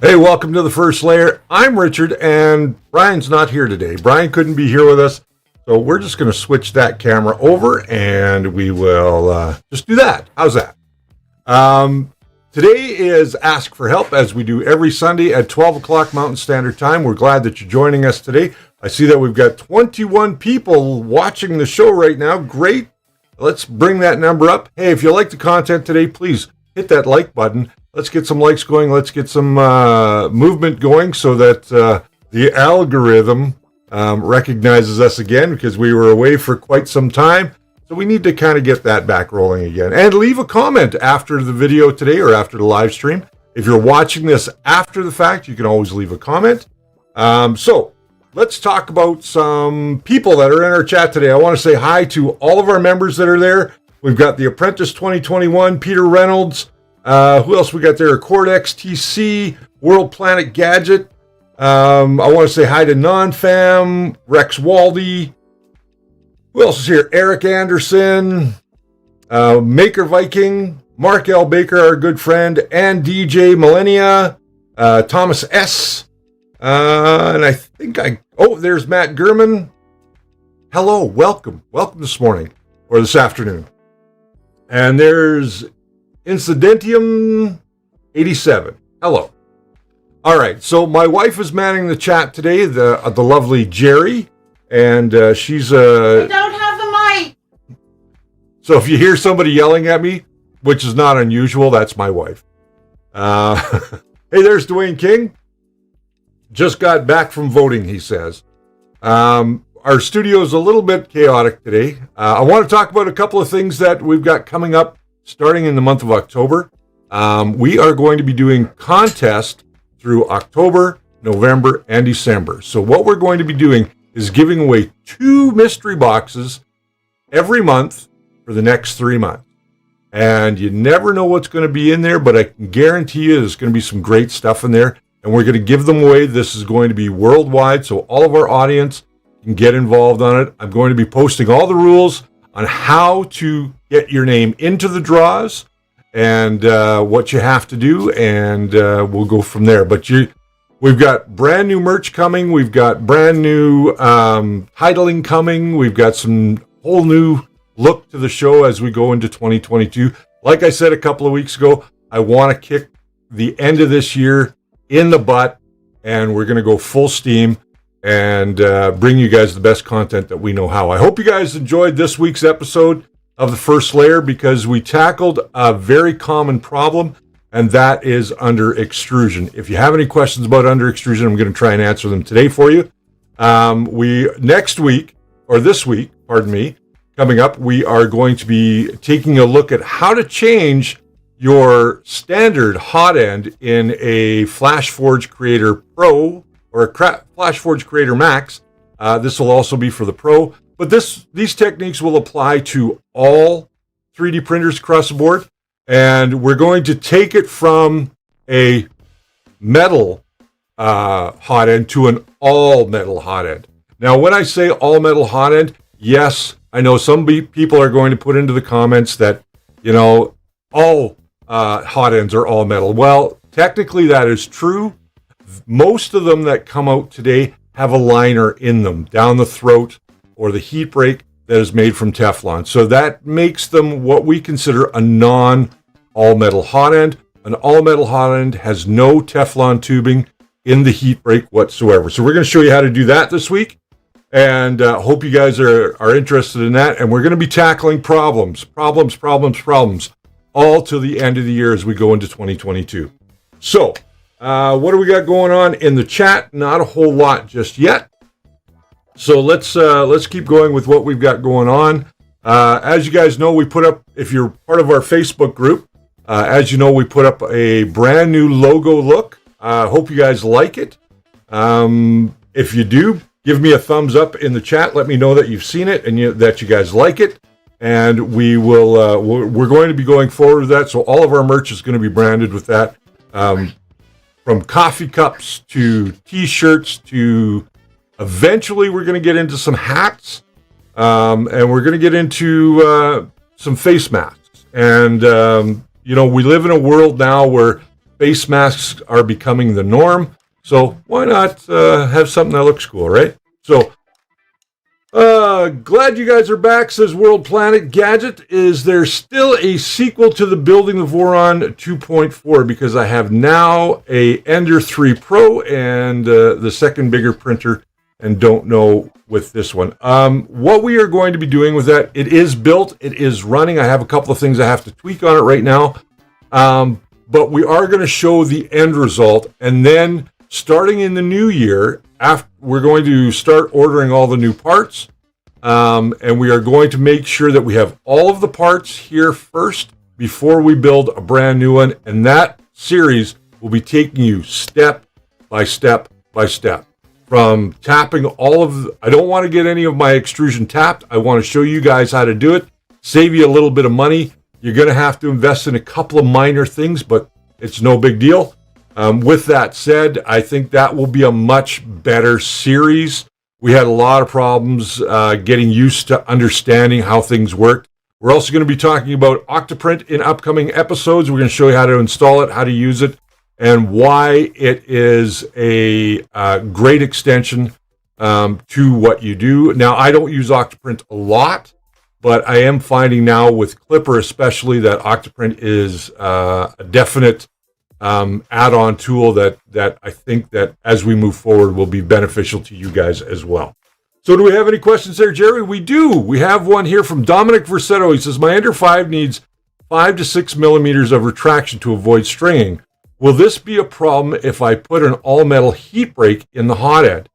Hey, welcome to the First Layer. I'm Richard, and Brian's not here today. Brian couldn't be here with us, so we're just going to switch that camera over, and we will just do that. How's that? Today is Ask for Help, as we do every Sunday at 12 o'clock Mountain Standard Time. We're glad that you're joining us today. I see that we've got 21 people watching the show right now. Great. Let's bring that number up. Hey, if you like the content today, please hit that like button. Let's get some likes going. Let's get some movement going so that the algorithm recognizes us again, because we were away for quite some time. So we need to kind of get that back rolling again. And leave a comment after the video today or after the live stream. If you're watching this after the fact, you can always leave a comment. So let's talk about some people that are in our chat today. I want to say hi to all of our members that are there. We've got the Apprentice 2021, Peter Reynolds. Who else we got there? Cord XTC, World Planet Gadget. I want to say hi to NonFam, Rex Waldy. Who else is here? Eric Anderson, Maker Viking, Mark L. Baker, our good friend, and DJ Millennia, Thomas S. And I think there's Matt Gurman. Hello, welcome this morning or this afternoon. And there's Incidentium 87. Hello. All right, so my wife is manning the chat today, the lovely Jerry, and she's I don't have the mic. So if you hear somebody yelling at me, which is not unusual, that's my wife. Hey, there's Dwayne King. Just got back from voting, he says. Our studio is a little bit chaotic today. I want to talk about a couple of things that we've got coming up starting in the month of October. We are going to be doing contests through October, November, and December. So what we're going to be doing is giving away 2 mystery boxes every month for the next 3 months. And you never know what's going to be in there, but I can guarantee you there's going to be some great stuff in there. And we're going to give them away. This is going to be worldwide, so all of our audience can get involved on it. I'm going to be posting all the rules on how to get your name into the draws and what you have to do, and we'll go from there. But we've got brand new merch coming. We've got brand new titling coming. We've got some whole new look to the show as we go into 2022. Like I said a couple of weeks ago, I want to kick the end of this year in the butt, and we're going to go full steam and bring you guys the best content that we know how. I hope you guys enjoyed this week's episode of The First Layer, because we tackled a very common problem, and that is under extrusion. If you have any questions about under extrusion, I'm going to try and answer them today for you. This week, coming up, we are going to be taking a look at how to change your standard hot end in a FlashForge Creator Pro or a FlashForge Creator Max. This will also be for the Pro, but these techniques will apply to all 3D printers across the board, and we're going to take it from a metal hot end to an all metal hot end. Now, when I say all metal hot end, yes, I know some people are going to put into the comments that, all hot ends are all metal. Well, technically that is true. Most of them that come out today have a liner in them down the throat or the heat break that is made from Teflon. So that makes them what we consider a non-all metal hot end. An all metal hot end has no Teflon tubing in the heat break whatsoever. So we're going to show you how to do that this week. And hope you guys are interested in that. And we're going to be tackling problems, all till the end of the year as we go into 2022. So, what do we got going on in the chat? Not a whole lot just yet. So let's keep going with what we've got going on. As you guys know, we put up, if you're part of our Facebook group, as you know, we put up a brand new logo look. Hope you guys like it. If you do, give me a thumbs up in the chat. Let me know that you've seen it and that you guys like it. And we will. We're going to be going forward with that. So all of our merch is going to be branded with that, from coffee cups to T-shirts to eventually we're going to get into some hats, and we're going to get into some face masks. And we live in a world now where face masks are becoming the norm. So why not have something that looks cool, right? So, glad you guys are back, says World Planet Gadget. Is there still a sequel to the Building the Voron 2.4? Because I have now a Ender 3 Pro and the second bigger printer, and don't know with this one. What we are going to be doing with that, it is built, it is running. I have a couple of things I have to tweak on it right now. But we are going to show the end result, and then starting in the new year, we're going to start ordering all the new parts, and we are going to make sure that we have all of the parts here first before we build a brand new one, and that series will be taking you step by step by step. From tapping I don't want to get any of my extrusion tapped. I want to show you guys how to do it, save you a little bit of money. You're going to have to invest in a couple of minor things, but it's no big deal. With that said, I think that will be a much better series. We had a lot of problems getting used to understanding how things work. We're also going to be talking about Octoprint in upcoming episodes. We're going to show you how to install it, how to use it, and why it is a great extension to what you do. Now, I don't use Octoprint a lot, but I am finding now with Clipper especially that Octoprint is a definite add-on tool that I think that as we move forward will be beneficial to you guys as well. So do we have any questions there, Jerry? We do. We have one here from Dominic Versetto. He says, my Ender 5 needs 5 to 6 millimeters of retraction to avoid stringing. Will this be a problem if I put an all-metal heat break in the hot end?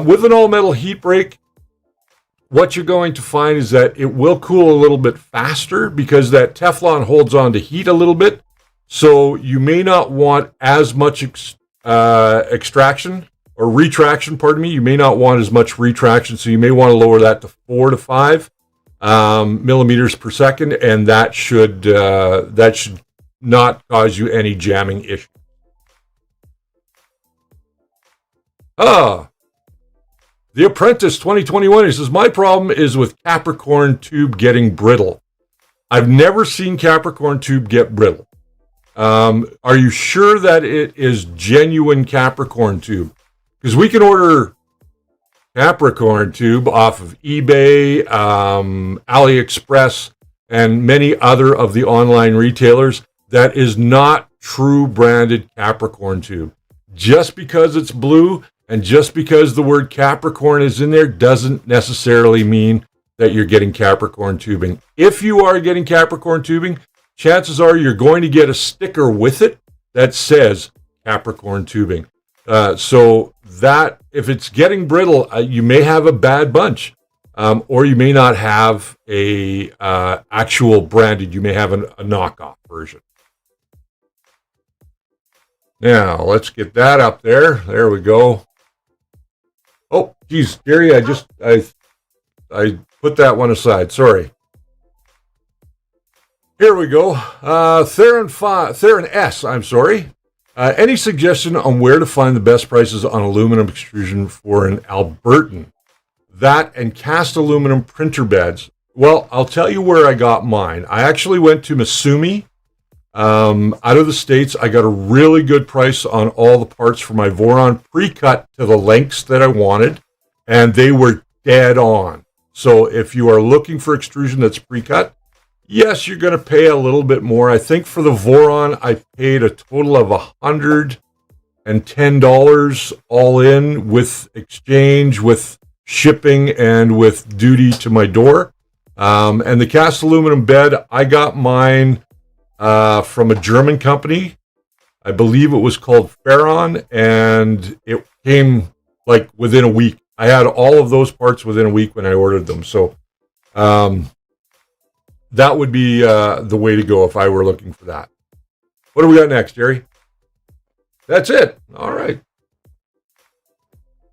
With an all-metal heat break, what you're going to find is that it will cool a little bit faster because that Teflon holds on to heat a little bit. So you may not want as much extraction or retraction, pardon me. You may not want as much retraction, so you may want to lower that to 4 to 5. millimeters per second, and that should not cause you any jamming issue. The Apprentice 2021, he says, my problem is with Capricorn tube getting brittle. I've never seen Capricorn tube get brittle. Are you sure that it is genuine Capricorn tube? Because we can order Capricorn tube off of eBay, AliExpress, and many other of the online retailers. That is not true branded Capricorn tube. Just because it's blue and just because the word Capricorn is in there doesn't necessarily mean that you're getting Capricorn tubing. If you are getting Capricorn tubing, chances are you're going to get a sticker with it that says Capricorn tubing. So that if it's getting brittle, you may have a bad bunch, or you may not have a actual branded. You may have a knockoff version. Now let's get that up there. There we go. Oh, geez, Gary, I put that one aside. Sorry. Here we go. Theron S. I'm sorry. Any suggestion on where to find the best prices on aluminum extrusion for an Albertan? That and cast aluminum printer beds. Well, I'll tell you where I got mine. I actually went to Misumi. Out of the States, I got a really good price on all the parts for my Voron, pre-cut to the lengths that I wanted, and they were dead on. So if you are looking for extrusion that's pre-cut, yes, you're going to pay a little bit more. I think for the Voron, I paid a total of $110 all in, with exchange, with shipping, and with duty to my door. And the cast aluminum bed, I got mine from a German company. I believe it was called Phrozen, and it came like within a week. I had all of those parts within a week when I ordered them. So that would be the way to go if I were looking for that. What do we got next, Jerry? That's it. All right.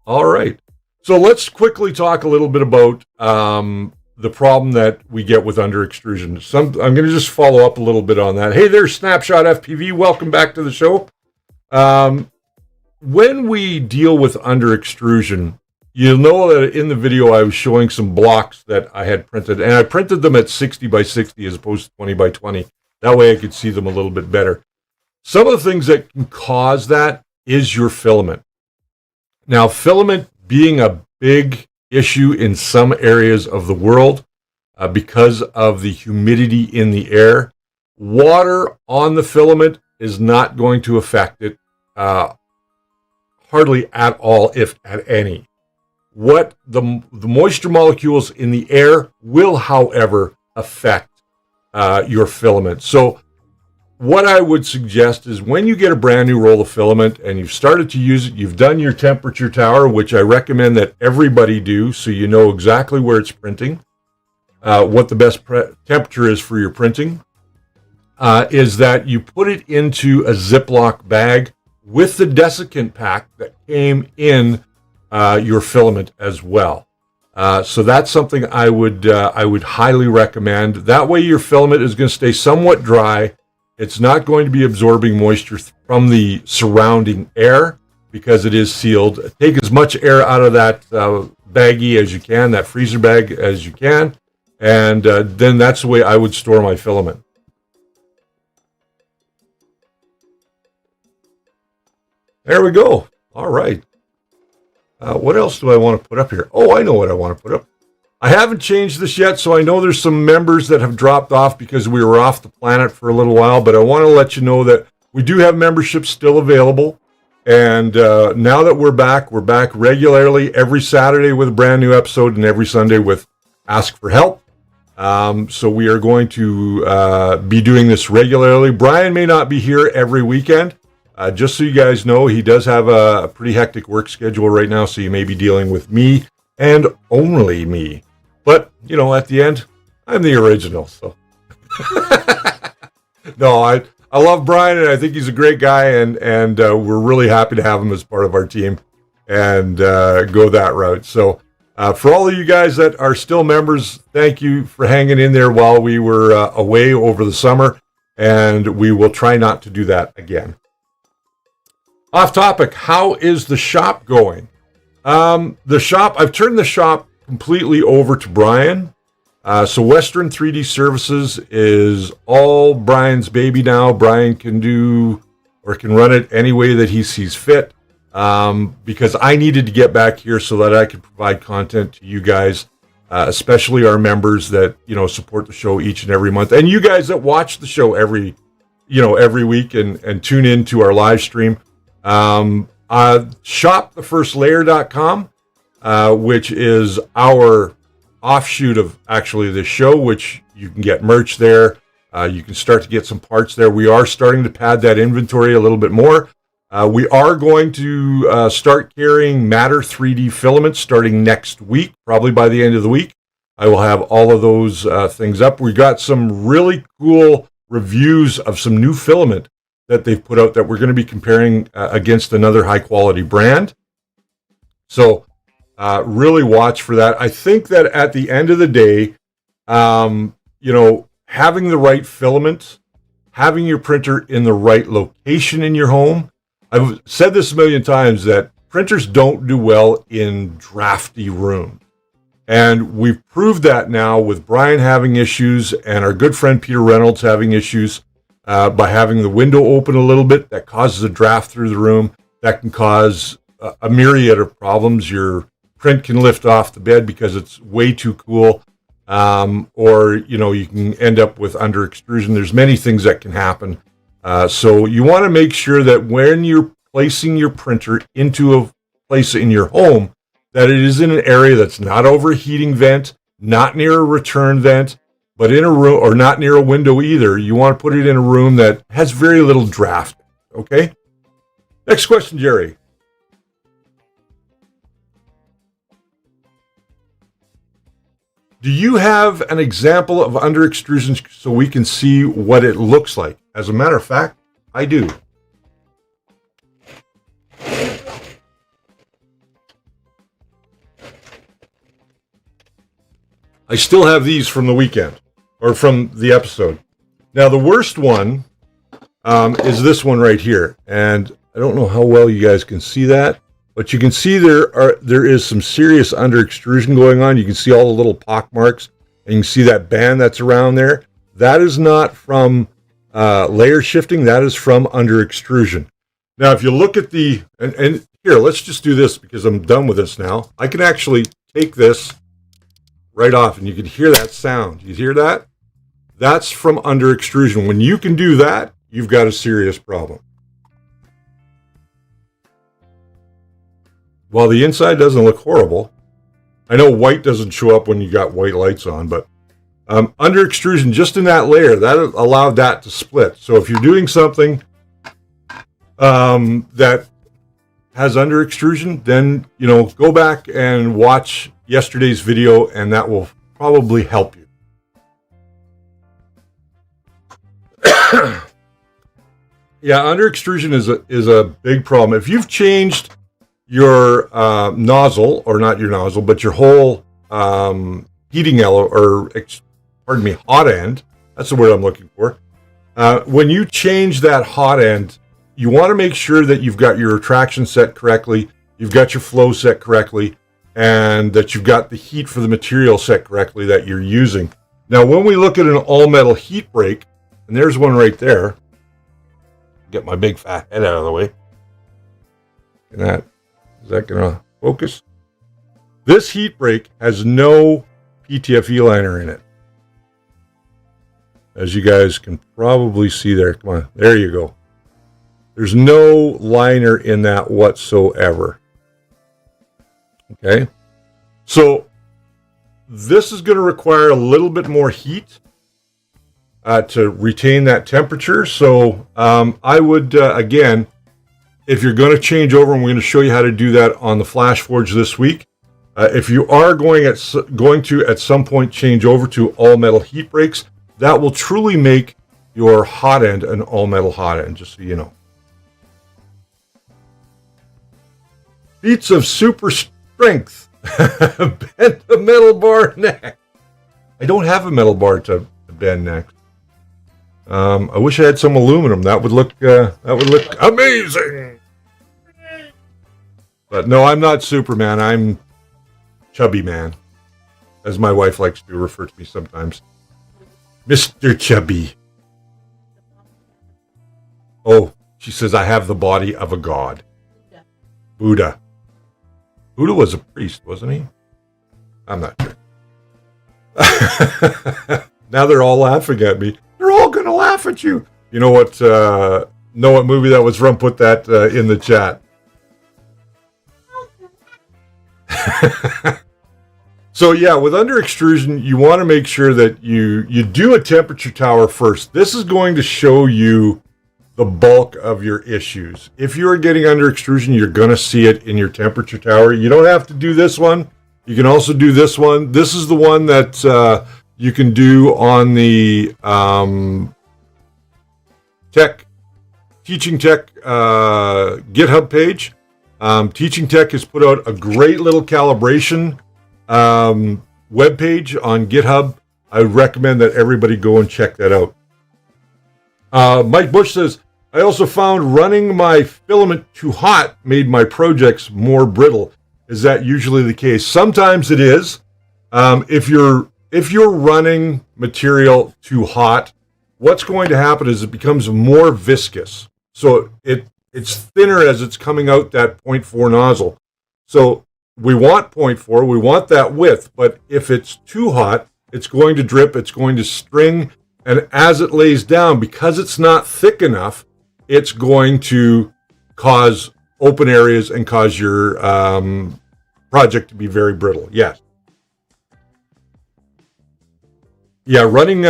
All right. So let's quickly talk a little bit about the problem that we get with under extrusion. I'm going to just follow up a little bit on that. Hey there, Snapshot FPV. Welcome back to the show. When we deal with under extrusion, you'll know that in the video I was showing some blocks that I had printed, and I printed them at 60 by 60 as opposed to 20 by 20. That way I could see them a little bit better. Some of the things that can cause that is your filament. Now, filament being a big issue in some areas of the world because of the humidity in the air, water on the filament is not going to affect it hardly at all, if at any. What the moisture molecules in the air will, however, affect your filament. So what I would suggest is when you get a brand new roll of filament and you've started to use it, you've done your temperature tower, which I recommend that everybody do so you know exactly where it's printing, what the best temperature is for your printing, is that you put it into a Ziploc bag with the desiccant pack that came in your filament as well. So that's something I would highly recommend. That way your filament is going to stay somewhat dry. It's not going to be absorbing moisture from the surrounding air because it is sealed. Take as much air out of that baggie as you can, that freezer bag as you can, and then that's the way I would store my filament. There we go. All right. What else do I want to put up here? Oh, I know what I want to put up. I haven't changed this yet, so I know there's some members that have dropped off because we were off the planet for a little while, but I want to let you know that we do have memberships still available. And now that we're back regularly every Saturday with a brand new episode and every Sunday with Ask for Help. So we are going to be doing this regularly. Brian may not be here every weekend. Just so you guys know, he does have a pretty hectic work schedule right now, so you may be dealing with me and only me. But, you know, at the end, I'm the original, so. No, I love Brian, and I think he's a great guy, and we're really happy to have him as part of our team and go that route. So For all of you guys that are still members, thank you for hanging in there while we were away over the summer, and we will try not to do that again. Off topic, how is the shop going? The shop, I've turned the shop completely over to Brian. So Western 3D Services is all Brian's baby now. Brian can do or can run it any way that he sees fit. Because I needed to get back here so that I could provide content to you guys, especially our members that, support the show each and every month. And you guys that watch the show every week and tune in to our live stream. Shopthefirstlayer.com, which is our offshoot of actually this show, which you can get merch there. You can start to get some parts there. We are starting to pad that inventory a little bit more. We are going to start carrying Matter 3D filaments starting next week, probably by the end of the week. I will have all of those things up. We got some really cool reviews of some new filament that they've put out that we're going to be comparing against another high-quality brand. So really watch for that. I think that at the end of the day, having the right filament, having your printer in the right location in your home. I've said this a million times that printers don't do well in drafty rooms. And we've proved that now with Brian having issues and our good friend Peter Reynolds having issues by having the window open a little bit. That causes a draft through the room. That can cause a myriad of problems. Your print can lift off the bed because it's way too cool. Or you can end up with under extrusion. There's many things that can happen. So you want to make sure that when you're placing your printer into a place in your home, that it is in an area that's not over a heating vent, not near a return vent, but in a room, or not near a window either. You want to put it in a room that has very little draft. Okay? Next question, Jerry. Do you have an example of under extrusion so we can see what it looks like? As a matter of fact, I do. I still have these from the weekend, or from the episode. Now, the worst one is this one right here. And I don't know how well you guys can see that, but you can see there is some serious under extrusion going on. You can see all the little pock marks, and you can see that band that's around there. That is not from layer shifting. That is from under extrusion. Now, if you look at and here, let's just do this because I'm done with this now. I can actually take this right off, and you can hear that sound. You hear that? That's from under extrusion. When you can do that, you've got a serious problem. While the inside doesn't look horrible, I know white doesn't show up when you got white lights on, but under extrusion, just in that layer, that allowed that to split. So if you're doing something that has under extrusion, then go back and watch yesterday's video, and that will probably help you. Yeah, under extrusion is a big problem. If you've changed your nozzle, or not your nozzle, but your whole heating element, hot end, that's the word I'm looking for. When you change that hot end, you want to make sure that you've got your retraction set correctly, you've got your flow set correctly, and that you've got the heat for the material set correctly that you're using. Now, when we look at an all-metal heat break, and there's one right there, get my big fat head out of the way. Is that going to focus? This heat break has no PTFE liner in it. As you guys can probably see there. Come on, there you go. There's no liner in that whatsoever. Okay, so this is going to require a little bit more heat to retain that temperature. So I would, again, if you're going to change over, and we're going to show you how to do that on the Flash Forge this week. If you are going to at some point change over to all metal heat breaks, that will truly make your hot end an all metal hot end, just so you know. Feats of super strength. Bend the metal bar next. I don't have a metal bar to bend next. I wish I had some aluminum. That would look amazing. But no, I'm not Superman. I'm Chubby Man, as my wife likes to refer to me sometimes. Mr. Chubby. Oh, she says I have the body of a god. Buddha. Buddha was a priest, wasn't he? I'm not sure. Now they're all laughing at me. They're all going to laugh at you. You know what movie that was from? Put that in the chat. So yeah, with under extrusion, you want to make sure that you do a temperature tower first. This is going to show you the bulk of your issues. If you are getting under extrusion, you're going to see it in your temperature tower. You don't have to do this one. You can also do this one. This is the one that you can do on the Teaching Tech GitHub page. Teaching Tech has put out a great little calibration web page on GitHub. I would recommend that everybody go and check that out. Mike Bush says, I also found running my filament too hot made my projects more brittle. Is that usually the case? Sometimes it is. If you're running material too hot, what's going to happen is it becomes more viscous. So it's thinner as it's coming out that 0.4 nozzle. So we want 0.4, we want that width, but if it's too hot, it's going to drip, it's going to string, and as it lays down, because it's not thick enough, it's going to cause open areas and cause your project to be very brittle. Yes. Yeah, running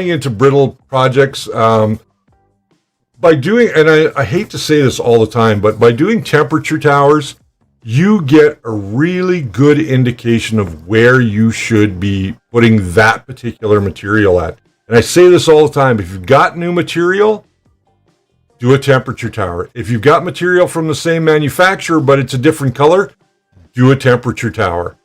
into brittle projects by doing, and I hate to say this all the time, but by doing temperature towers, you get a really good indication of where you should be putting that particular material at. And I say this all the time, if you've got new material, do a temperature tower. If you've got material from the same manufacturer, but it's a different color, do a temperature tower.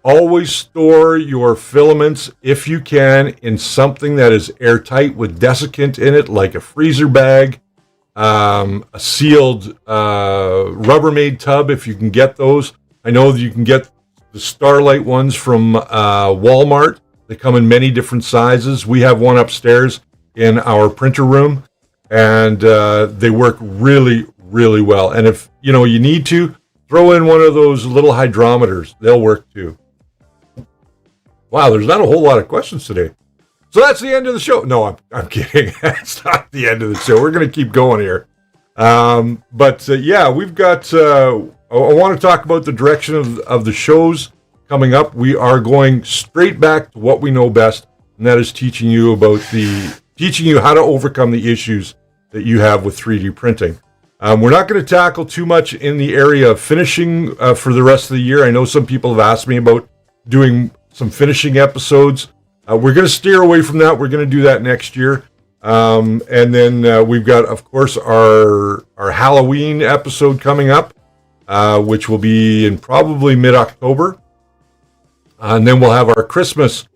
Always store your filaments, if you can, in something that is airtight with desiccant in it, like a freezer bag, a sealed Rubbermaid tub, if you can get those. I know that you can get the Starlight ones from Walmart. They come in many different sizes. We have one upstairs in our printer room, and they work really, really well. And if you need to, throw in one of those little hydrometers. They'll work too. Wow, there's not a whole lot of questions today. So that's the end of the show. No, I'm kidding. That's not the end of the show. We're going to keep going here. Yeah, we've got, I want to talk about the direction of the shows coming up. We are going straight back to what we know best, and that is teaching you how to overcome the issues that you have with 3D printing. We're not going to tackle too much in the area of finishing for the rest of the year. I know some people have asked me about doing some finishing episodes. We're going to steer away from that. We're going to do that next year. And then we've got, of course, our Halloween episode coming up, which will be in probably mid-October. And then we'll have our Christmas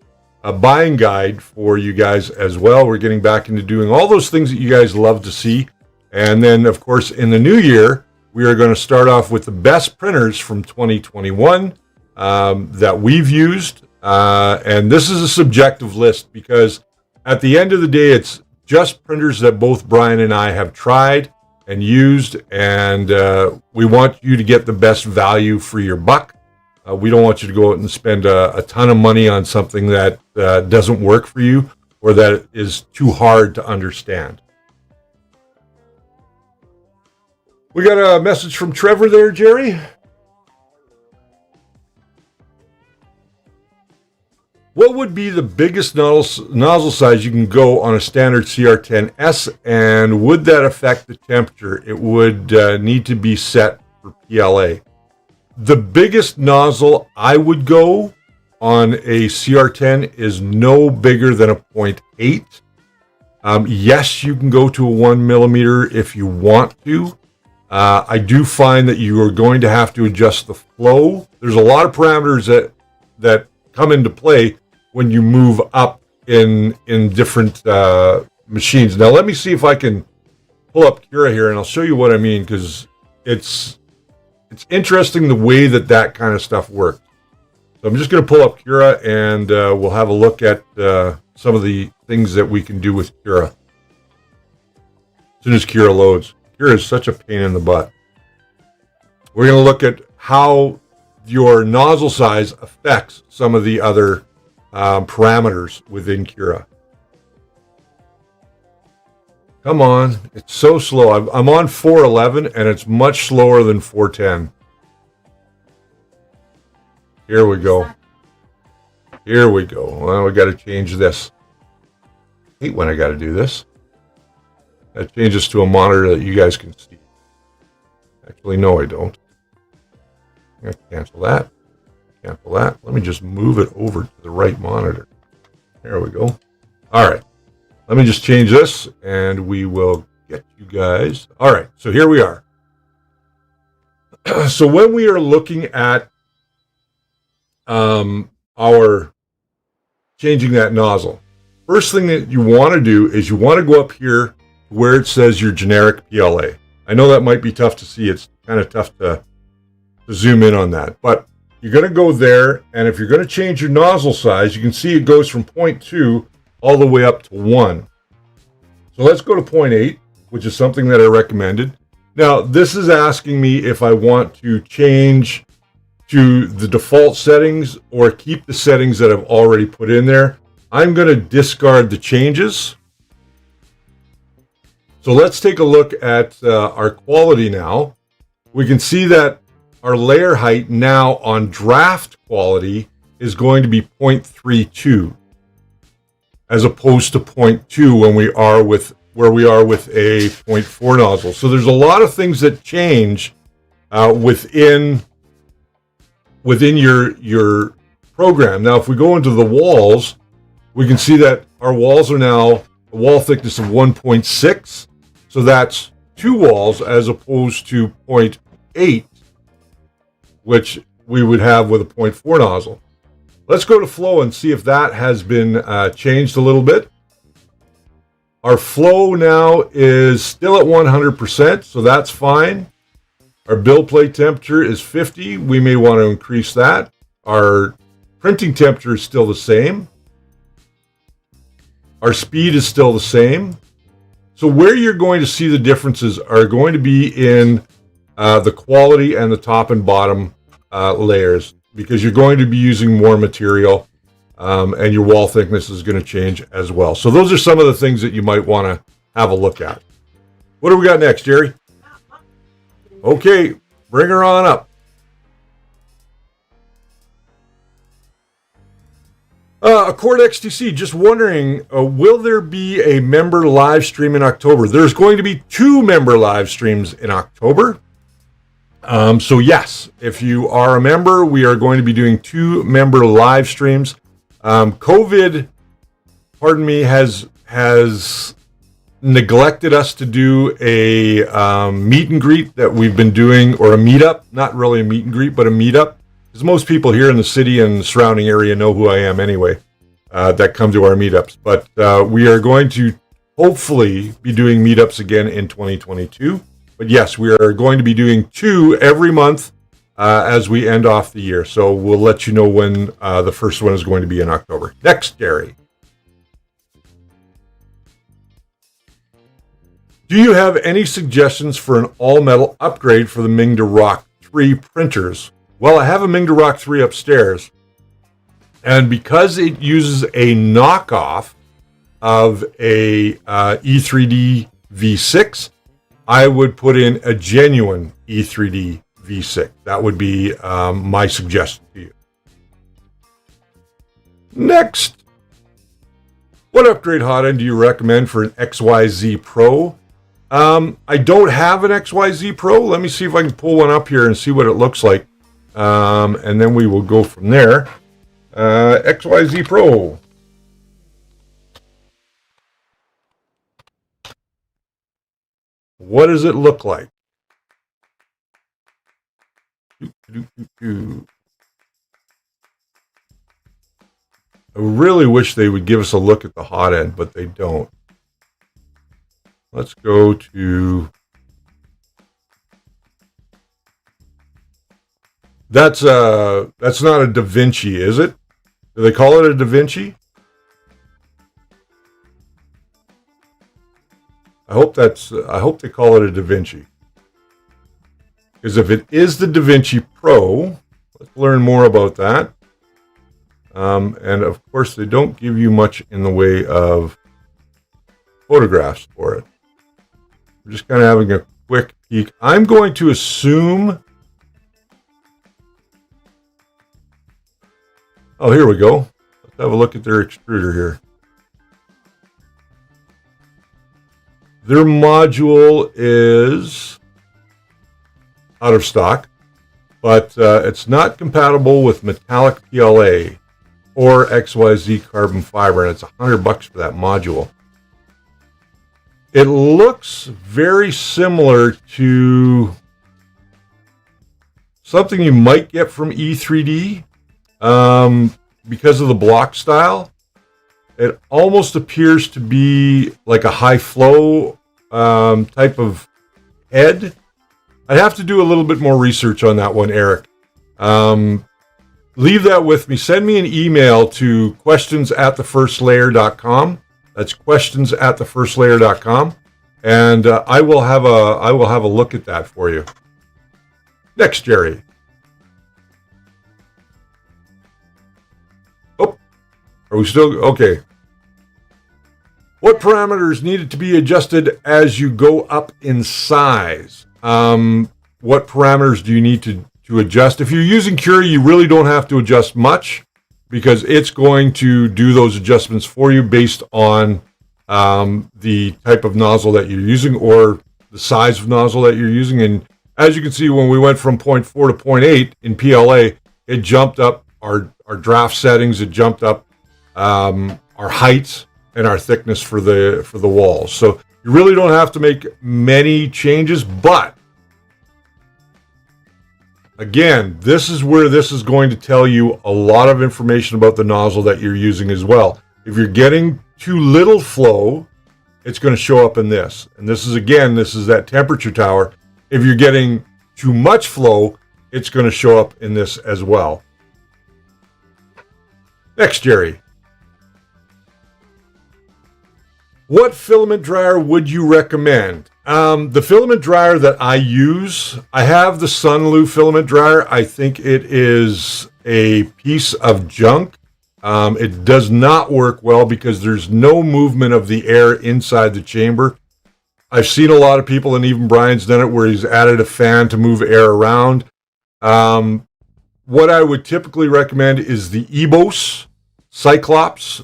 buying guide for you guys as well. We're getting back into doing all those things that you guys love to see. And then, of course, in the new year, we are going to start off with the best printers from 2021 that we've used. And this is a subjective list because at the end of the day, it's just printers that both Brian and I have tried and used. And we want you to get the best value for your buck. We don't want you to go out and spend a ton of money on something that doesn't work for you or that is too hard to understand. We got a message from Trevor there, Jerry. What would be the biggest nozzle size you can go on a standard CR-10S, and would that affect the temperature? It would need to be set for PLA. The biggest nozzle I would go on a CR-10 is no bigger than a 0.8. Yes, you can go to a 1 millimeter if you want to. I do find that you are going to have to adjust the flow. There's a lot of parameters that come into play when you move up in different machines. Now let me see if I can pull up Cura here, and I'll show you what I mean, because it's interesting the way that kind of stuff works. So I'm just going to pull up Cura, and we'll have a look at some of the things that we can do with Cura as soon as Cura loads. Cura is such a pain in the butt. We're going to look at how your nozzle size affects some of the other parameters within Cura. Come on, it's so slow. I'm on 411 and it's much slower than 410. Here we go. Here we go. Well, we got to change this. I hate when I got to do this. That changes to a monitor that you guys can see. Actually, no, I don't. I'm going to cancel that. Cancel that. Let me just move it over to the right monitor. There we go. All right. Let me just change this, and we will get you guys. All right. So here we are. So when we are looking at our changing that nozzle, first thing that you want to do is you want to go up here where it says your generic PLA. I know that might be tough to see. It's kind of tough to zoom in on that, but you're going to go there, and if you're going to change your nozzle size, you can see it goes from 0.2 all the way up to 1. So let's go to 0.8, which is something that I recommended. Now, this is asking me if I want to change to the default settings or keep the settings that I've already put in there. I'm going to discard the changes. So let's take a look at our quality now. We can see that our layer height now on draft quality is going to be 0.32 as opposed to 0.2 when we are with where we are with a 0.4 nozzle. So there's a lot of things that change within your program. Now, if we go into the walls, we can see that our walls are now a wall thickness of 1.6. So that's 2 walls as opposed to 0.8, which we would have with a 0.4 nozzle. Let's go to flow and see if that has been changed a little bit. Our flow now is still at 100%, so that's fine. Our build plate temperature is 50. We may want to increase that. Our printing temperature is still the same. Our speed is still the same. So where you're going to see the differences are going to be in the quality and the top and bottom layers, because you're going to be using more material, and your wall thickness is going to change as well. So those are some of the things that you might want to have a look at. What do we got next, Jerry? Okay, bring her on up. Accord XTC, just wondering, will there be a member live stream in October? There's going to be 2 member live streams in October. So yes, if you are a member, we are going to be doing 2 member live streams. COVID, pardon me, has neglected us to do a meet and greet that we've been doing, or a meetup. Not really a meet and greet, but a meetup. Because most people here in the city and the surrounding area know who I am anyway, that come to our meetups. But we are going to hopefully be doing meetups again in 2022. But yes, we are going to be doing 2 every month as we end off the year. So we'll let you know when the first one is going to be in October. Next, Gary. Do you have any suggestions for an all-metal upgrade for the Ming to Rock 3 printers? Well, I have a Ming to Rock 3 upstairs, and because it uses a knockoff of a E3D V6, I would put in a genuine E3D V6. That would be my suggestion to you. Next, what upgrade hot end do you recommend for an XYZ Pro? I don't have an XYZ Pro. Let me see if I can pull one up here and see what it looks like. And then we will go from there. XYZ Pro. What does it look like? I really wish they would give us a look at the hot end, but they don't. Let's go to... That's not a Da Vinci, is it? Do they call it a Da Vinci? I hope they call it a Da Vinci. Because if it is the Da Vinci Pro, let's learn more about that. And of course, they don't give you much in the way of photographs for it. We're just kind of having a quick peek. I'm going to assume... Oh, here we go. Let's have a look at their extruder here. Their module is out of stock, but it's not compatible with metallic PLA or XYZ carbon fiber, and it's $100 for that module. It looks very similar to something you might get from E3D because of the block style. It almost appears to be like a high flow type of head. I'd have to do a little bit more research on that one, Eric. Leave that with me. Send me an email to questions@thefirstlayer.com. That's questions@thefirstlayer.com, and I will have a look at that for you. Next, Jerry. Oh, are we still okay? What parameters needed to be adjusted as you go up in size? What parameters do you need to adjust? If you're using Cura, you really don't have to adjust much because it's going to do those adjustments for you based on the type of nozzle that you're using or the size of nozzle that you're using. And as you can see, when we went from 0.4 to 0.8 in PLA, it jumped up our draft settings. It jumped up our heights and our thickness for the walls. So you really don't have to make many changes, but again, this is where this is going to tell you a lot of information about the nozzle that you're using as well. If you're getting too little flow, it's going to show up in this. And this is that temperature tower. If you're getting too much flow, it's going to show up in this as well. Next, Jerry. What filament dryer would you recommend? The filament dryer that I use, I have the Sunlu filament dryer. I think it is a piece of junk. It does not work well because there's no movement of the air inside the chamber. I've seen a lot of people, and even Brian's done it, where he's added a fan to move air around. What I would typically recommend is the EBOS Cyclops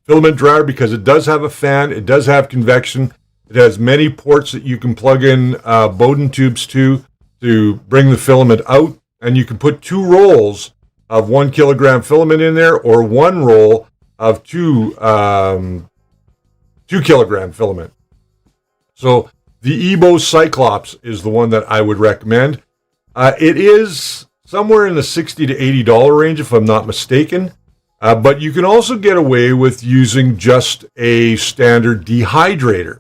filament dryer because it does have a fan, it does have convection, it has many ports that you can plug in Bowden tubes to bring the filament out, and you can put 2 rolls of 1 kilogram filament in there or 1 roll of 2 kilogram filament. So the EBOS Cyclops is the one that I would recommend. It is somewhere in the $60 to $80 range if I'm not mistaken. But you can also get away with using just a standard dehydrator.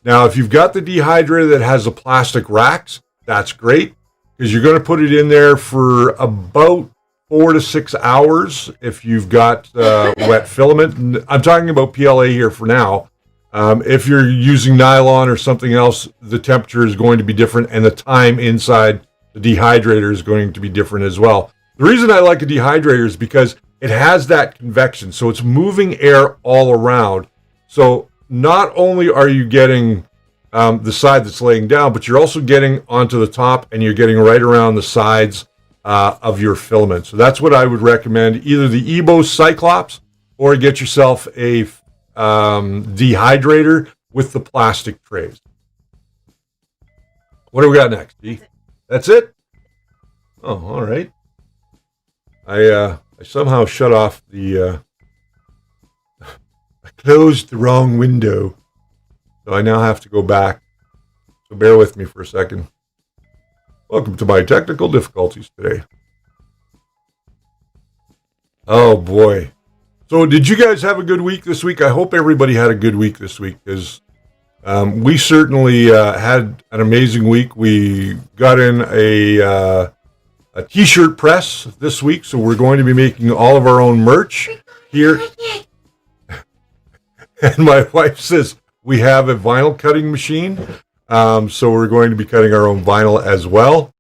Now, if you've got the dehydrator that has the plastic racks, that's great because you're going to put it in there for about 4 to 6 hours if you've got wet filament. And I'm talking about PLA here for now. If you're using nylon or something else, the temperature is going to be different and the time inside the dehydrator is going to be different as well. The reason I like a dehydrator is because it has that convection, so it's moving air all around. So not only are you getting the side that's laying down, but you're also getting onto the top and you're getting right around the sides of your filament. So that's what I would recommend, either the EBOS Cyclops or get yourself a dehydrator with the plastic trays. What do we got next, G? That's it? Oh, all right. I somehow shut off the... I closed the wrong window. So I now have to go back. So bear with me for a second. Welcome to my technical difficulties today. Oh boy. So did you guys have a good week this week? I hope everybody had a good week this week, because we certainly had an amazing week. We got in a t-shirt press this week, so we're going to be making all of our own merch here. And my wife says we have a vinyl cutting machine, so we're going to be cutting our own vinyl as well.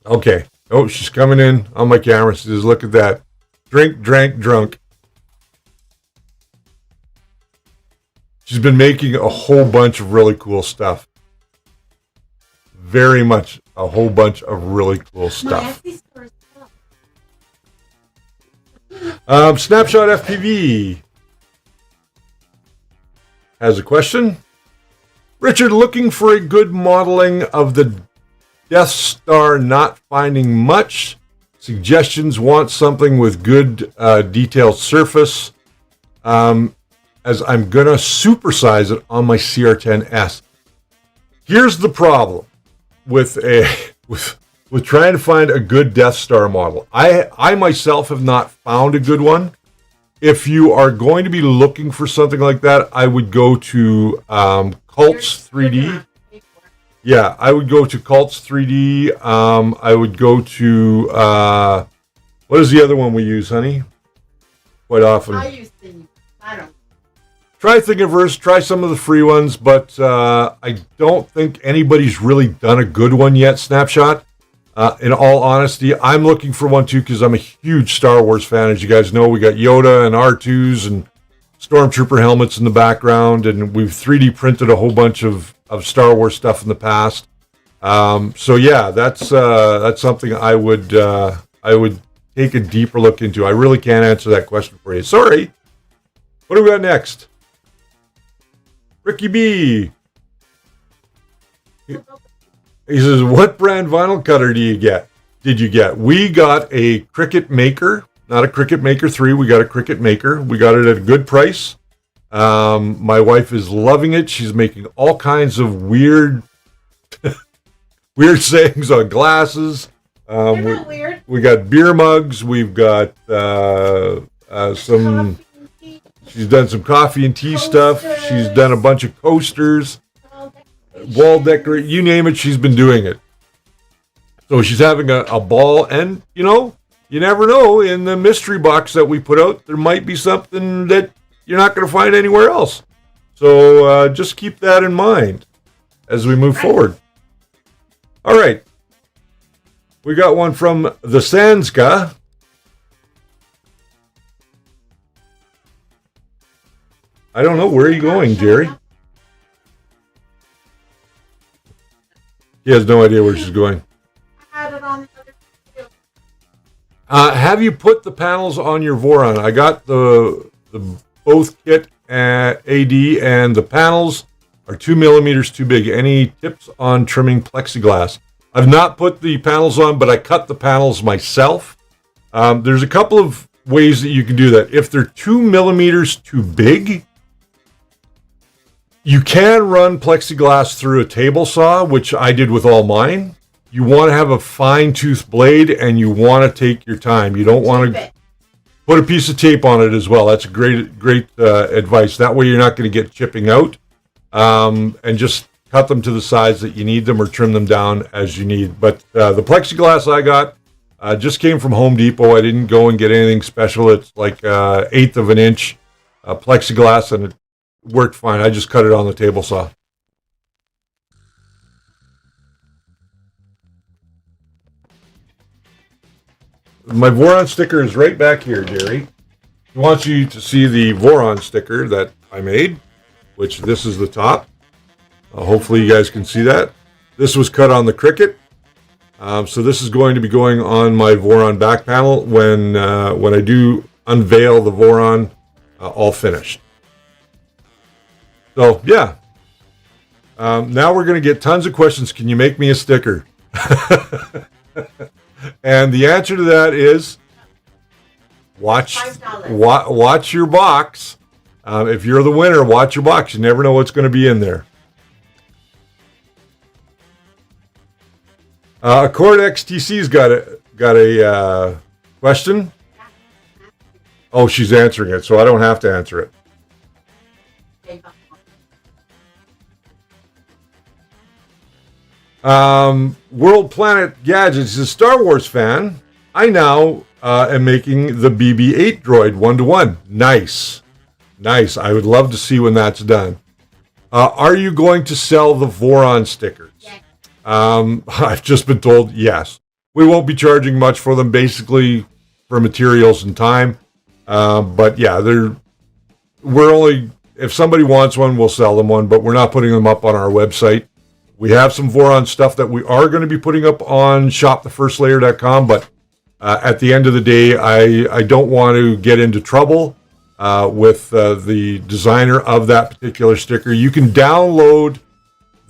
Okay. Oh, she's coming in on my camera. She says, look at that. Drink, drank, drunk. She's been making a whole bunch of really cool stuff. Very much a whole bunch of really cool stuff. Snapshot FPV has a question. Richard, looking for a good modeling of the Death Star, not finding much. Suggestions, want something with good detailed surface, as I'm going to supersize it on my CR-10S. Here's the problem with trying to find a good Death Star model. I myself have not found a good one. If you are going to be looking for something like that, I would go to Cults 3D. Yeah, I would go to Cults 3D. I would go to, what is the other one we use, honey? Quite often. I use Thingiverse. I don't. Try Thingiverse, try some of the free ones, but I don't think anybody's really done a good one yet, Snapshot. In all honesty, I'm looking for one too, because I'm a huge Star Wars fan. As you guys know, we got Yoda and R2s and Stormtrooper helmets in the background, and we've 3D printed a whole bunch of Star Wars stuff in the past. So yeah, that's something I would take a deeper look into. I really can't answer that question for you. Sorry. What do we got next? Ricky B. He says, what brand vinyl cutter did you get? We got a Cricut Maker, not a Cricut Maker 3. We got a Cricut Maker. We got it at a good price. My wife is loving it. She's making all kinds of weird sayings on glasses. They're not weird. We got beer mugs. We've got some. She's done some coffee and tea stuff. She's done a bunch of coasters, wall decorate, you name it. She's been doing it. So she's having a ball, and you never know. In the mystery box that we put out, there might be something that you're not going to find anywhere else. So just keep that in mind as we move forward. All right. We got one from the Sanska. I don't know. Where are you going, Jerry? He has no idea where she's going. I had it on the other video. Have you put the panels on your Voron? I got the both kit AD, and the panels are 2 millimeters too big. Any tips on trimming plexiglass? I've not put the panels on, but I cut the panels myself. There's a couple of ways that you can do that. If they're 2 millimeters too big, you can run plexiglass through a table saw, which I did with all mine. You want to have a fine-tooth blade, and you want to take your time. You don't want to put a piece of tape on it as well. That's great advice. That way you're not going to get chipping out. And just cut them to the size that you need them, or trim them down as you need. But the plexiglass I got just came from Home Depot. I didn't go and get anything special. It's like 1/8 of an inch plexiglass, and it worked fine. I just cut it on the table saw. My Voron sticker is right back here, Jerry. He wants you to see the Voron sticker that I made, which this is the top. Hopefully you guys can see that. This was cut on the Cricut. So this is going to be going on my Voron back panel when I do unveil the Voron all finished. So, yeah. Now we're going to get tons of questions. Can you make me a sticker? And the answer to that is watch your box. If you're the winner, watch your box. You never know what's going to be in there. Accord XTC's got a question. Oh, she's answering it, so I don't have to answer it. World Planet Gadgets is a Star Wars fan. I now am making the BB-8 droid 1-to-1. Nice. Nice. I would love to see when that's done. Are you going to sell the Voron stickers? Yes. I've just been told yes. We won't be charging much for them, basically for materials and time. But yeah, we're only, if somebody wants one, we'll sell them one, but we're not putting them up on our website. We have some Voron stuff that we are going to be putting up on shopthefirstlayer.com, but at the end of the day, I don't want to get into trouble with the designer of that particular sticker. You can download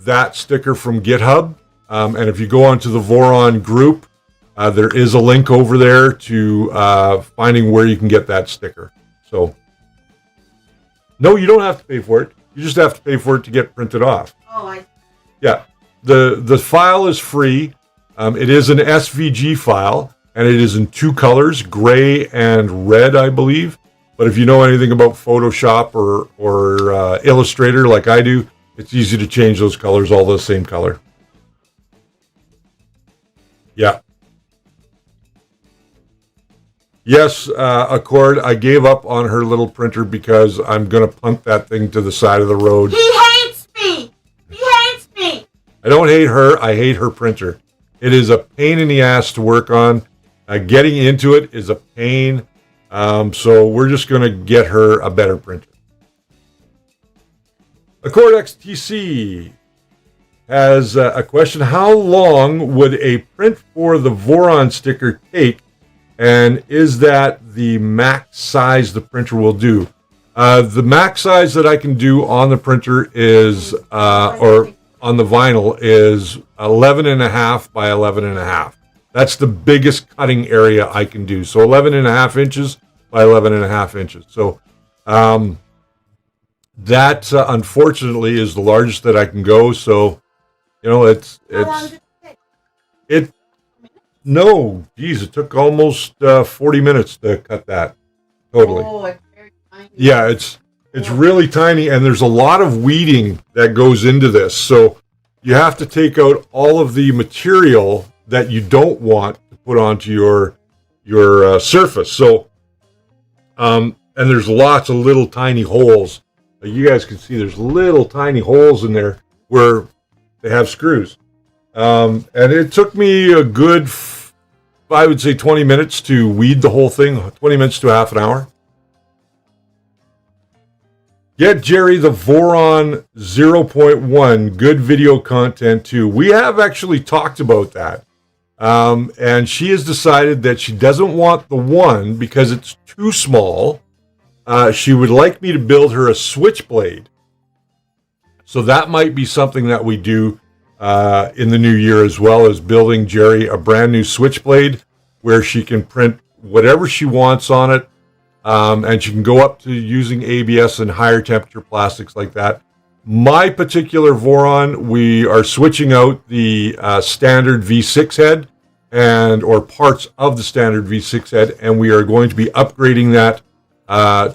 that sticker from GitHub, and if you go onto the Voron group, there is a link over there to finding where you can get that sticker. So, no, you don't have to pay for it. You just have to pay for it to get printed off. Oh, Yeah, the file is free. It is an SVG file, and it is in 2 colors, gray and red, I believe. But if you know anything about Photoshop or Illustrator like I do, it's easy to change those colors all the same color. Yeah. Yes, Accord, I gave up on her little printer because I'm going to punt that thing to the side of the road. he hates me. He hates me. I don't hate her. I hate her printer. It is a pain in the ass to work on. Getting into it is a pain. So we're just going to get her a better printer. Accord XTC has a question. How long would a print for the Voron sticker take? And is that the max size the printer will do? The max size that I can do on the printer is, or on the vinyl, is 11.5 by 11.5. That's the biggest cutting area I can do. So 11.5 inches by 11.5 inches. So that unfortunately is the largest that I can go. So, you know, How long did it take? No, geez, it took almost 40 minutes to cut that. Totally. Oh, it's very tiny. Yeah, it's really tiny, and there's a lot of weeding that goes into this. So you have to take out all of the material that you don't want to put onto your surface. So, and there's lots of little tiny holes. You guys can see there's little tiny holes in there where they have screws. And it took me a good, I would say 20 minutes to weed the whole thing, 20 minutes to half an hour. Get Jerry the Voron 0.1, good video content too. We have actually talked about that. And she has decided that she doesn't want the 1 because it's too small. She would like me to build her a switchblade. So that might be something that we do in the new year, as well as building Jerry a brand new switchblade where she can print whatever she wants on it, and she can go up to using ABS and higher temperature plastics like that. My particular Voron, we are switching out the standard V6 head or parts of the standard V6 head, and we are going to be upgrading that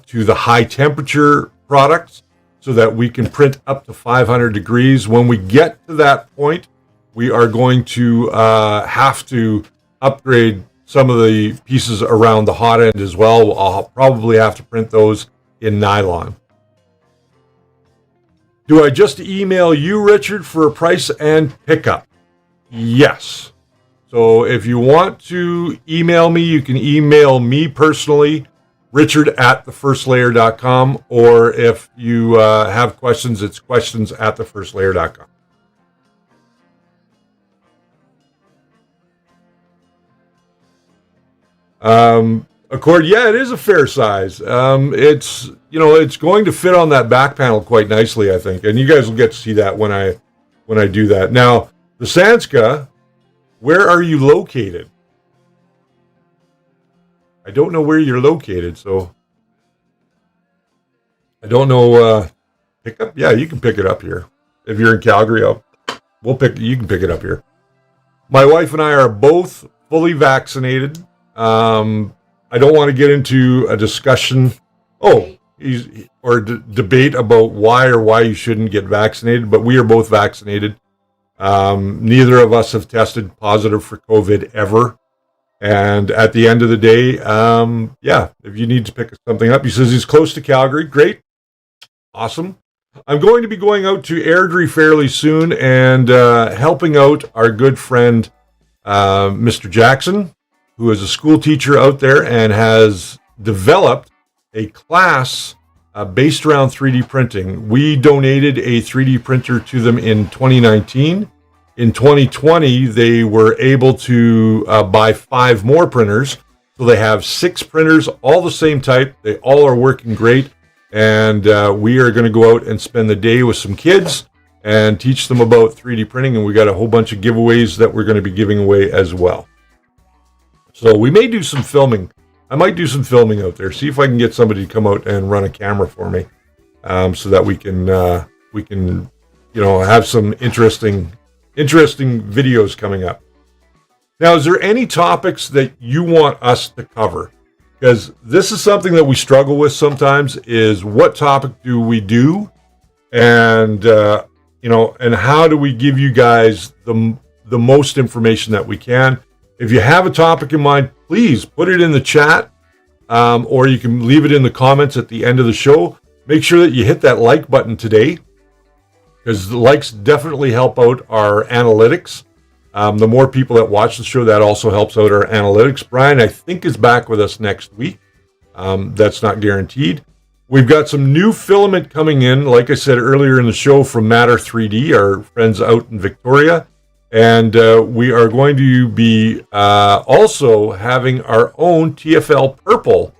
to the high temperature products, so that we can print up to 500 degrees. When we get to that point, we are going to have to upgrade some of the pieces around the hot end as well. I'll probably have to print those in nylon. Do I just email you, Richard, for a price and pickup? Yes. So if you want to email me, you can email me personally, richard@thefirstlayer.com, or if you have questions, it's questions@thefirstlayer.com. Accord, yeah, it is a fair size. It's, you know, it's going to fit on that back panel quite nicely, I think, and you guys will get to see that when I do that. Now, the Sanska, where are you located? I don't know where you're located, so I don't know. Pick up? Yeah, you can pick it up here. If you're in Calgary, you can pick it up here. My wife and I are both fully vaccinated. I don't want to get into a discussion debate about why you shouldn't get vaccinated, but we are both vaccinated. Neither of us have tested positive for COVID ever. And at the end of the day, if you need to pick something up, he says he's close to Calgary. Great. Awesome. I'm going to be going out to Airdrie fairly soon and helping out our good friend, Mr. Jackson, who is a school teacher out there and has developed a class based around 3D printing. We donated a 3D printer to them in 2019. In 2020, they were able to buy 5 more printers. So they have 6 printers, all the same type. They all are working great. And we are going to go out and spend the day with some kids and teach them about 3D printing. And we got a whole bunch of giveaways that we're going to be giving away as well. So we may do some filming. I might do some filming out there. See if I can get somebody to come out and run a camera for me, so that we can have some interesting videos coming up. Now, is there any topics that you want us to cover? Because this is something that we struggle with sometimes, is what topic do we do? And, and how do we give you guys the most information that we can? If you have a topic in mind, please put it in the chat, or you can leave it in the comments at the end of the show. Make sure that you hit that like button today, because the likes definitely help out our analytics. The more people that watch the show, that also helps out our analytics. Brian, I think, is back with us next week. That's not guaranteed. We've got some new filament coming in, like I said earlier in the show, from Matter 3D, our friends out in Victoria. And we are going to be also having our own TFL purple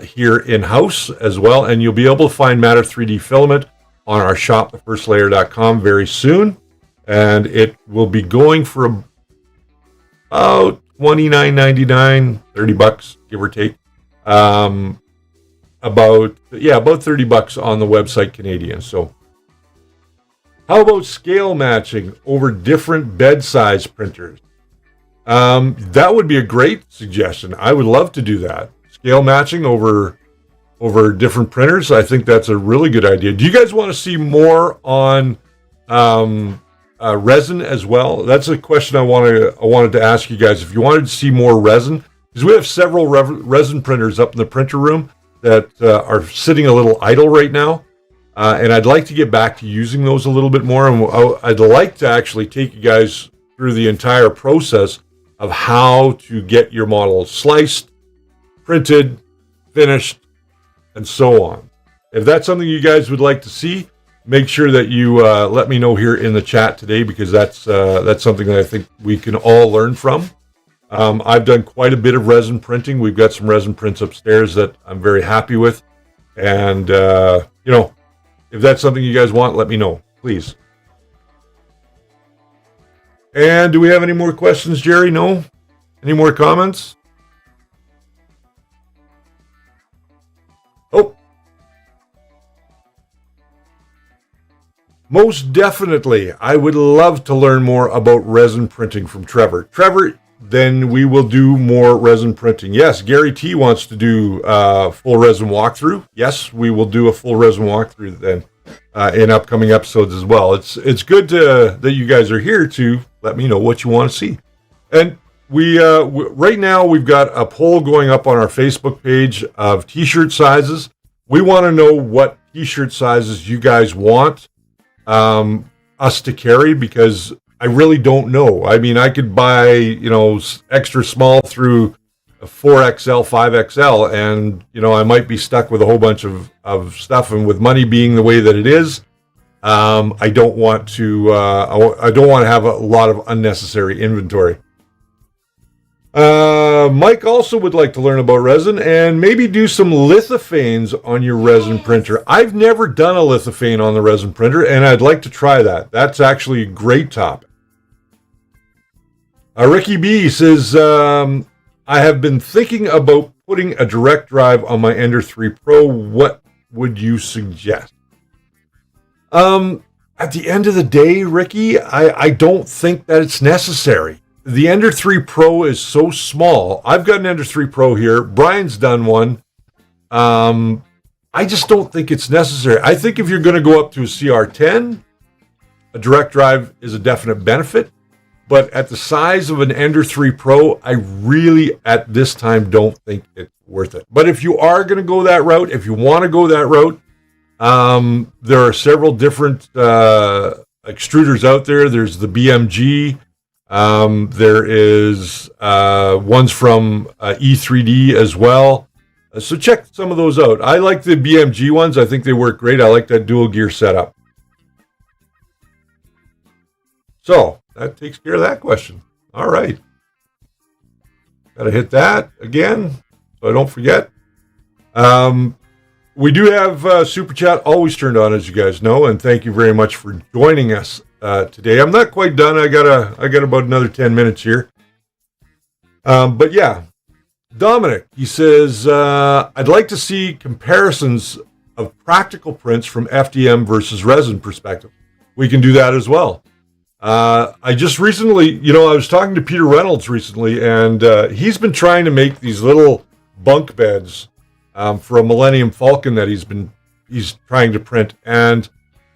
here in-house as well. And you'll be able to find Matter 3D filament on our shop, thefirstlayer.com, very soon. And it will be going for about $29.99, $30, give or take. About $30 on the website Canadian. So how about scale matching over different bed size printers? That would be a great suggestion. I would love to do that. Scale matching over different printers. I think that's a really good idea. Do you guys want to see more on resin as well? That's a question I wanted to ask you guys. If you wanted to see more resin, because we have several resin printers up in the printer room that are sitting a little idle right now. And I'd like to get back to using those a little bit more. And I'd like to actually take you guys through the entire process of how to get your model sliced, printed, finished, and so on. If that's something you guys would like to see, make sure that you let me know here in the chat today, because that's something that I think we can all learn from. I've done quite a bit of resin printing. We've got some resin prints upstairs that I'm very happy with. And, if that's something you guys want, let me know, please. And do we have any more questions, Jerry? No? Any more comments? Oh. Most definitely. I would love to learn more about resin printing from Trevor. Trevor, then we will do more resin printing. Yes, Gary T wants to do full resin walkthrough. Yes, we will do a full resin walkthrough then in upcoming episodes as well. It's good that you guys are here to let me know what you want to see. And we right now we've got a poll going up on our Facebook page of t-shirt sizes. We want to know what t-shirt sizes you guys want us to carry, because I really don't know. I mean, I could buy, extra small through a 4XL, 5XL, and, I might be stuck with a whole bunch of stuff. And with money being the way that it is, I don't want to have a lot of unnecessary inventory. Mike also would like to learn about resin and maybe do some lithophanes on your resin printer. I've never done a lithophane on the resin printer, and I'd like to try that. That's actually a great topic. Ricky B says, I have been thinking about putting a direct drive on my Ender 3 Pro. What would you suggest? at the end of the day, Ricky, I don't think that it's necessary. The Ender 3 Pro is so small. I've got an Ender 3 Pro here. Brian's done one. I just don't think it's necessary. I think if you're going to go up to a CR-10, a direct drive is a definite benefit. But at the size of an Ender 3 Pro, I really, at this time, don't think it's worth it. But if you are going to go that route, if you want to go that route, there are several different extruders out there. There's the BMG. There is ones from E3D as well. So check some of those out. I like the BMG ones. I think they work great. I like that dual gear setup. So that takes care of that question. All right. Got to hit that again so I don't forget. We do have Super Chat always turned on, as you guys know, and thank you very much for joining us today. I'm not quite done. I got about another 10 minutes here. But yeah, Dominic, he says, I'd like to see comparisons of practical prints from FDM versus resin perspective. We can do that as well. I just recently, I was talking to Peter Reynolds recently, and he's been trying to make these little bunk beds for a Millennium Falcon that he's trying to print, and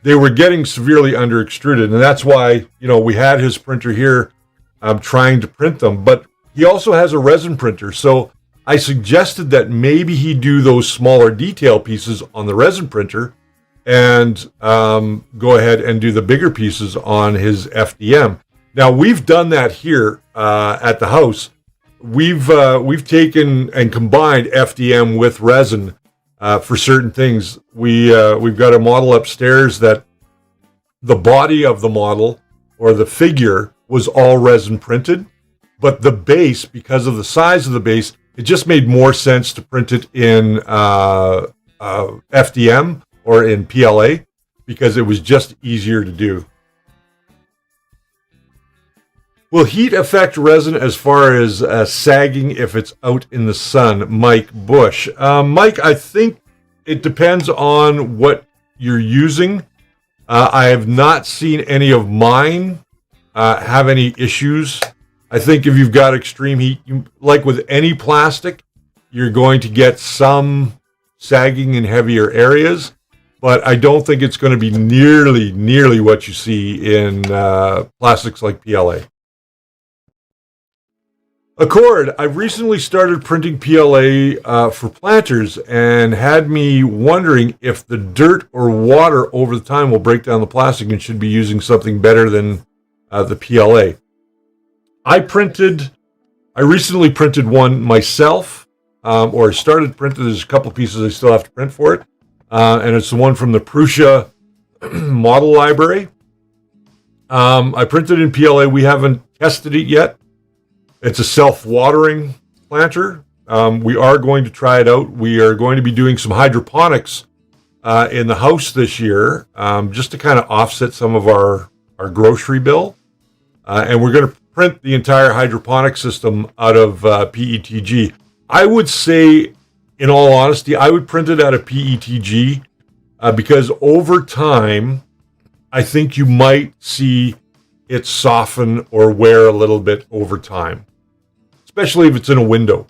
they were getting severely under extruded, and that's why we had his printer here trying to print them. But he also has a resin printer, so I suggested that maybe he do those smaller detail pieces on the resin printer and go ahead and do the bigger pieces on his FDM. Now, we've done that here at the house. We've taken and combined FDM with resin for certain things. We've got a model upstairs that the body of the model or the figure was all resin printed, but the base, because of the size of the base, it just made more sense to print it in FDM or in PLA because it was just easier to do. Will heat affect resin as far as sagging if it's out in the sun? Mike Bush. Mike, I think it depends on what you're using. I have not seen any of mine have any issues. I think if you've got extreme heat, like with any plastic, you're going to get some sagging in heavier areas, but I don't think it's going to be nearly what you see in plastics like PLA. Accord, I've recently started printing PLA for planters and had me wondering if the dirt or water over the time will break down the plastic and should be using something better than the PLA. I recently printed one myself, or started printing. There's a couple pieces I still have to print for it, and it's the one from the Prusa model library. I printed in PLA. We haven't tested it yet. It's a self-watering planter. We are going to try it out. We are going to be doing some hydroponics in the house this year, just to kind of offset some of our grocery bill. And we're going to print the entire hydroponic system out of PETG. I would say, in all honesty, I would print it out of PETG because over time, I think you might see it soften or wear a little bit over time, especially if it's in a window.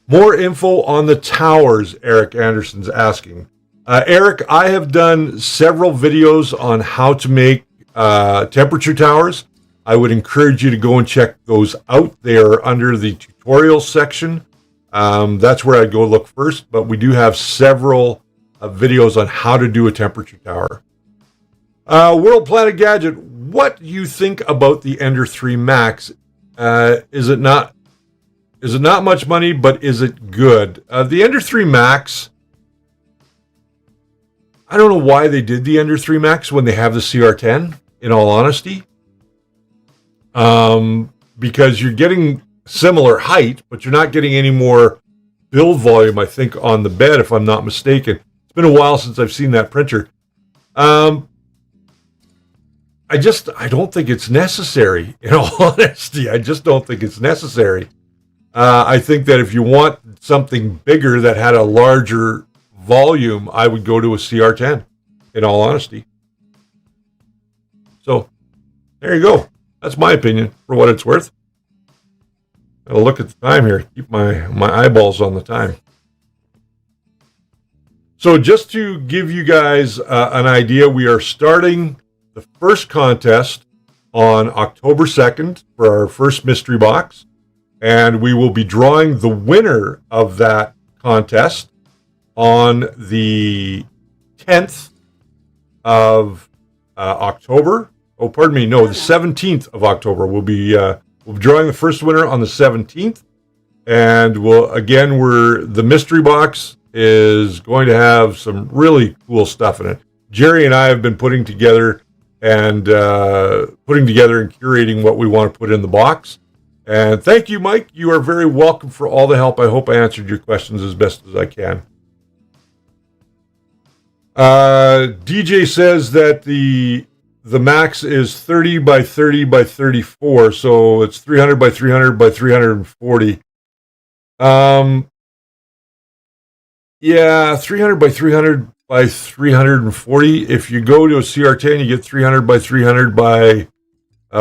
More info on the towers, Eric Anderson's asking. Eric, I have done several videos on how to make temperature towers. I would encourage you to go and check those out. They are under the tutorial section. That's where I'd go look first, but we do have several videos on how to do a temperature tower. World Planet Gadget, what do you think about the Ender 3 Max? Is it not much money, but is it good? The Ender 3 Max, I don't know why they did the Ender 3 Max when they have the CR-10, in all honesty. Because you're getting similar height, but you're not getting any more build volume, I think, on the bed, if I'm not mistaken. It's been a while since I've seen that printer. I don't think it's necessary, in all honesty. I just don't think it's necessary. I think that if you want something bigger that had a larger volume, I would go to a CR-10. in all honesty. So there you go. That's my opinion for what it's worth. I'll look at the time here. Keep my eyeballs on the time. So just to give you guys an idea, we are starting the first contest on October 2nd for our first mystery box. And we will be drawing the winner of that contest on the 10th of October. Oh, pardon me. No, the 17th of October. We'll be drawing the first winner on the 17th. And the mystery box is going to have some really cool stuff in it. Jerry and I have been putting together and curating what we want to put in the box. And thank you, Mike. You are very welcome for all the help. I hope I answered your questions as best as I can. DJ says that the max is 30 by 30 by 34, so it's 300 by 300 by 340. Yeah, 300 by 300 by 340. If you go to a CR-10, you get 300 by 300 by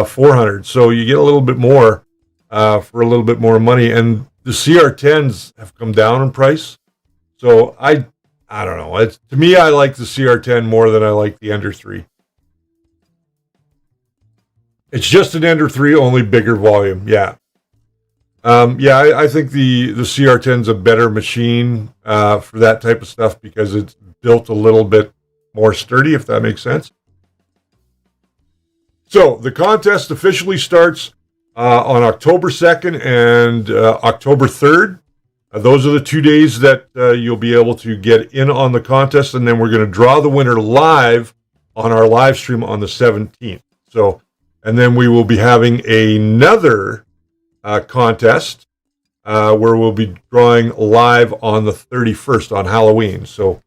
400. So you get a little bit more for a little bit more money. And the CR-10s have come down in price. So I don't know. To me, I like the CR-10 more than I like the Ender 3. It's just an Ender 3, only bigger volume. Yeah. I think the CR-10 is a better machine for that type of stuff because it's built a little bit more sturdy, if that makes sense. So the contest officially starts on October 2nd and October 3rd. Those are the 2 days that you'll be able to get in on the contest, and then we're going to draw the winner live on our live stream on the 17th. So, and then we will be having another contest where we'll be drawing live on the 31st on Halloween. So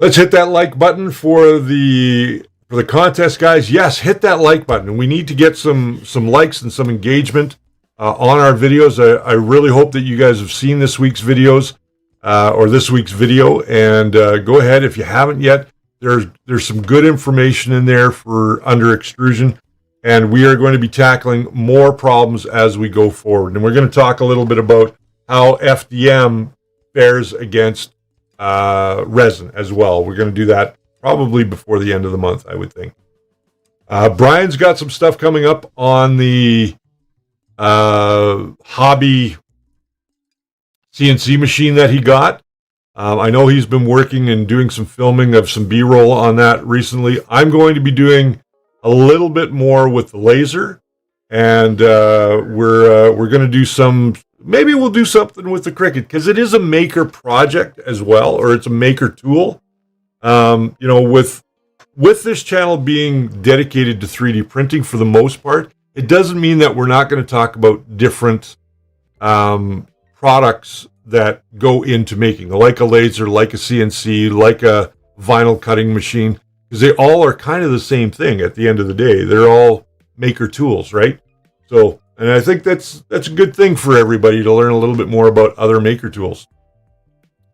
let's hit that like button for the contest, guys. Yes, hit that like button. We need to get some likes and some engagement on our videos. I really hope that you guys have seen this week's videos or this week's video, and go ahead if you haven't yet. There's some good information in there for under extrusion. And we are going to be tackling more problems as we go forward. And we're going to talk a little bit about how FDM fares against resin as well. We're going to do that probably before the end of the month, I would think. Brian's got some stuff coming up on the hobby CNC machine that he got. I know he's been working and doing some filming of some B-roll on that recently. I'm going to be doing a little bit more with the laser, and we're going to do maybe we'll do something with the Cricut, because it is a maker project as well, or it's a maker tool. With this channel being dedicated to 3D printing for the most part, it doesn't mean that we're not going to talk about different products that go into making, like a laser, like a CNC, like a vinyl cutting machine. Because they all are kind of the same thing at the end of the day. They're all maker tools, right? So, and I think that's a good thing for everybody to learn a little bit more about other maker tools.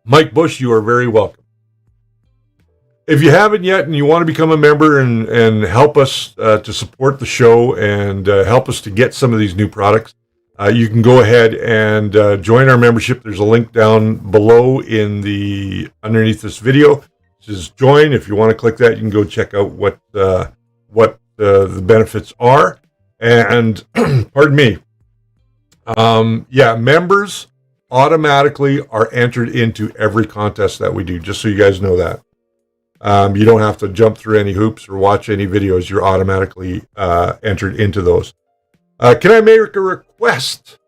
Mike Bush, you are very welcome. If you haven't yet and you want to become a member and help us to support the show and help us to get some of these new products, you can go ahead and join our membership. There's a link down below underneath this video. Just join. If you want to click that, you can go check out what the benefits are. And pardon me. Members automatically are entered into every contest that we do, just so you guys know that. You don't have to jump through any hoops or watch any videos. You're automatically entered into those. Can I make a request?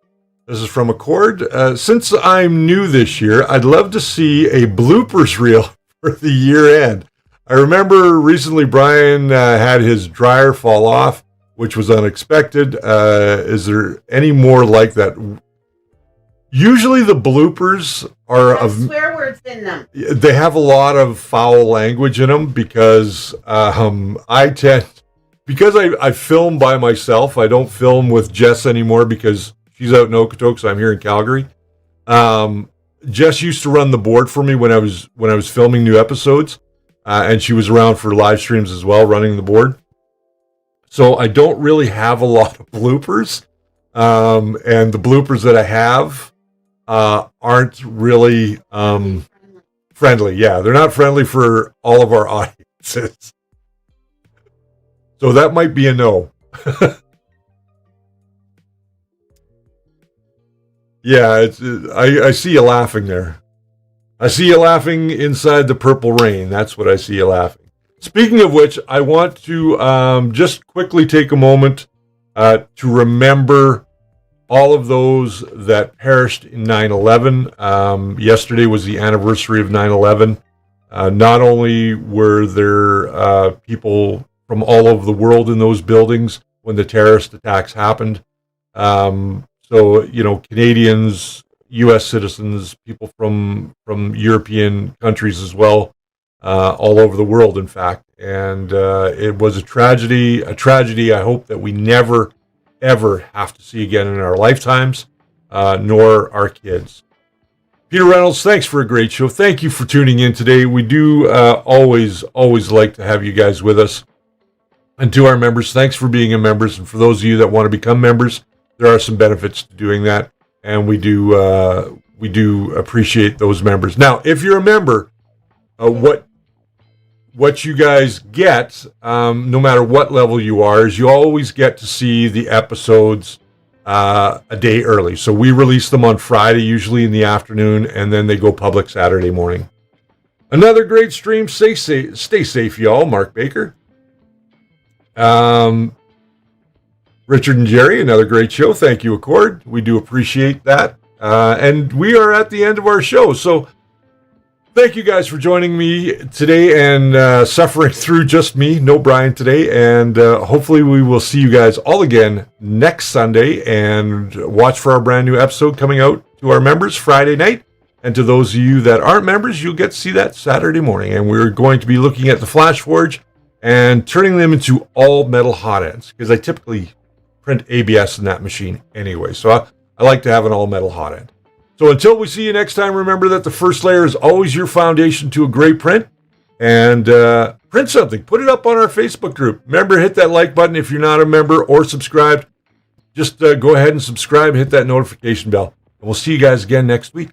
This is from Accord. Since I'm new this year, I'd love to see a bloopers reel for the year end. I remember recently Brian had his dryer fall off, which was unexpected. Is there any more like that? Usually the bloopers are Have swear words in them. They have a lot of foul language in them because I film by myself. I don't film with Jess anymore because she's out in Okotoks. So I'm here in Calgary. Jess used to run the board for me when I was filming new episodes, and she was around for live streams as well, running the board. So I don't really have a lot of bloopers, and the bloopers that I have aren't really friendly. Yeah, they're not friendly for all of our audiences. So that might be a no. Yeah, I see you laughing there. I see you laughing inside the purple rain. That's what I see you laughing. Speaking of which, I want to just quickly take a moment to remember all of those that perished in 9/11. Yesterday was the anniversary of 9/11. Not only were there people from all over the world in those buildings when the terrorist attacks happened, so, Canadians, U.S. citizens, people from European countries as well, all over the world, in fact. And it was a tragedy I hope that we never, ever have to see again in our lifetimes, nor our kids. Peter Reynolds, thanks for a great show. Thank you for tuning in today. We do always like to have you guys with us. And to our members, thanks for being a members. And for those of you that want to become members, there are some benefits to doing that, and we do appreciate those members. Now, if you're a member, what you guys get, no matter what level you are, is you always get to see the episodes a day early. So we release them on Friday, usually in the afternoon, and then they go public Saturday morning. Another great stream. Stay safe, y'all. Mark Baker. Richard and Jerry, another great show. Thank you, Accord. We do appreciate that. And we are at the end of our show. So thank you guys for joining me today and suffering through just me. No Brian today. And hopefully we will see you guys all again next Sunday. And watch for our brand new episode coming out to our members Friday night. And to those of you that aren't members, you'll get to see that Saturday morning. And we're going to be looking at the Flash Forge and turning them into all metal hot ends. Because I typically print ABS in that machine anyway. So I like to have an all metal hot end. So until we see you next time, remember that the first layer is always your foundation to a great print. And print something. Put it up on our Facebook group. Remember, hit that like button if you're not a member or subscribed. Just go ahead and subscribe. Hit that notification bell. And we'll see you guys again next week.